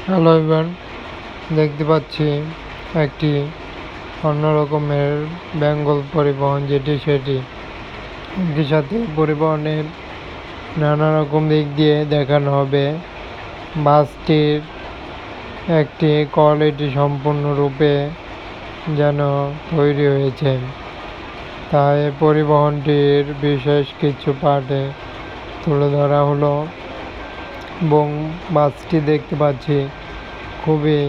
Hello everyone, দেখতে পাচ্ছি একটি অন্য রকমের বেঙ্গল পরিবহন, সেটি একই সাথে পরিবহনের নানা রকম দিক দিয়ে দেখানো হবে। বাসটির একটি কোয়ালিটি সম্পূর্ণরূপে যেন তৈরি হয়েছে, তাই পরিবহনটির বিশেষ কিছু পার্টে তুলে ধরা হলো। এবং বাসটি দেখতে পাচ্ছি খুবই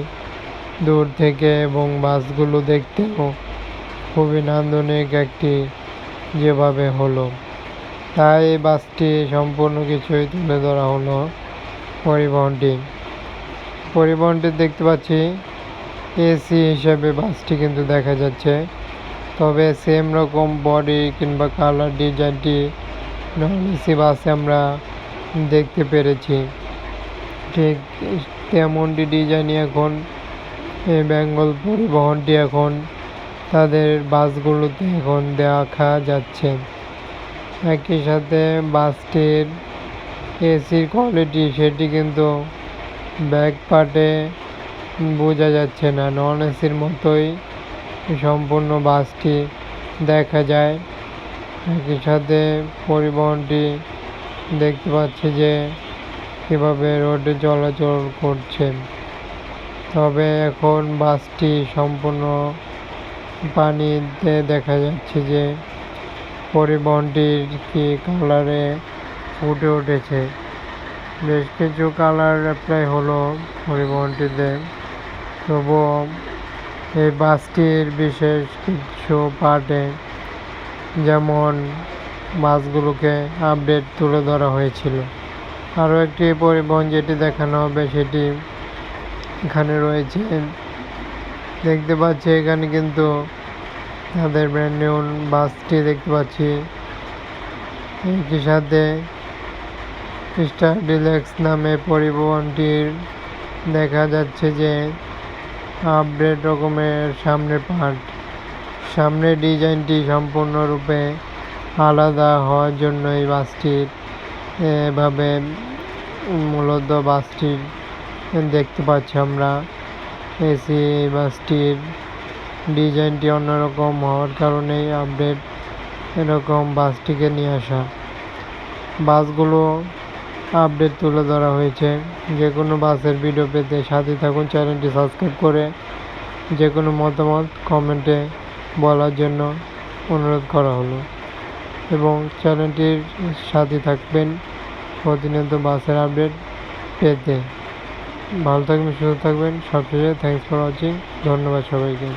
দূর থেকে, এবং বাসগুলো দেখতেও খুবই নান্দনিক একটি যেভাবে হলো, তাই এই বাসটি সম্পূর্ণ কিছুই তুলে ধরা হলো। পরিবহনটি দেখতে পাচ্ছি এসি হিসেবে বাসটি কিন্তু দেখা যাচ্ছে, তবে সেম রকম বডি কিংবা কালার ডিজাইনটি নন এসি বাসে আমরা দেখতে পেরেছি। ঠিক তেমনটি ডিজাইনই এখন এই বেঙ্গল পরিবহনটি এখন তাদের বাসগুলোতে এখন দেখা যাচ্ছে। একই সাথে বাসটির এসির কোয়ালিটি সেটি কিন্তু ব্যাক পার্টে বোঝা যাচ্ছে না, নন এসির মতোই সম্পূর্ণ বাসটি দেখা যায়। একই সাথে পরিবহনটি দেখতে পাচ্ছি যে কীভাবে রোডে চলাচল করছে, তবে এখন বাসটি সম্পূর্ণ পানিতে দেখা যাচ্ছে যে পরিবহনটির কি কালারে ফুটে উঠেছে। বেশ কিছু কালার অ্যাপ্লাই হলো পরিবহনটিতে, তবুও এই বাসটির বিশেষ কিছু পার্টে যেমন বাসগুলোকে আপডেট তুলে ধরা হয়েছিল। আরও একটি পরিবহন যেটি দেখানো হবে সেটি এখানে রয়েছে। দেখতে পাচ্ছি এখানে কিন্তু তাদের ব্র্যান্ড নিউ বাসটি দেখতে পাচ্ছি। একই সাথে স্টার ডিলাক্স নামে পরিবহনটির দেখা যাচ্ছে যে আপডেট রকমের সামনের ডিজাইনটি সম্পূর্ণরূপে আলাদা হওয়ার জন্য এই বাসটির এভাবে মূলত বাসটির দেখতে পাচ্ছি আমরা। এসি বাসটির ডিজাইনটি অন্যরকম হওয়ার কারণেই আপডেট এরকম বাসটিকে নিয়ে আসা। বাসগুলো আপডেট তুলে ধরা হয়েছে। যে কোনো বাসের ভিডিও পেতে সাথে থাকুন, চ্যানেলটি সাবস্ক্রাইব করে যে কোনো মতামত কমেন্টে বলার জন্য অনুরোধ করা হলো, এবং চ্যানেলটির সাথে থাকবেন প্রতিনিয়ত বাসের আপডেট পেতে। ভালো থাকবেন, সুস্থ থাকবেন। সবশেষে থ্যাংকস ফর ওয়াচিং। ধন্যবাদ সবাইকে।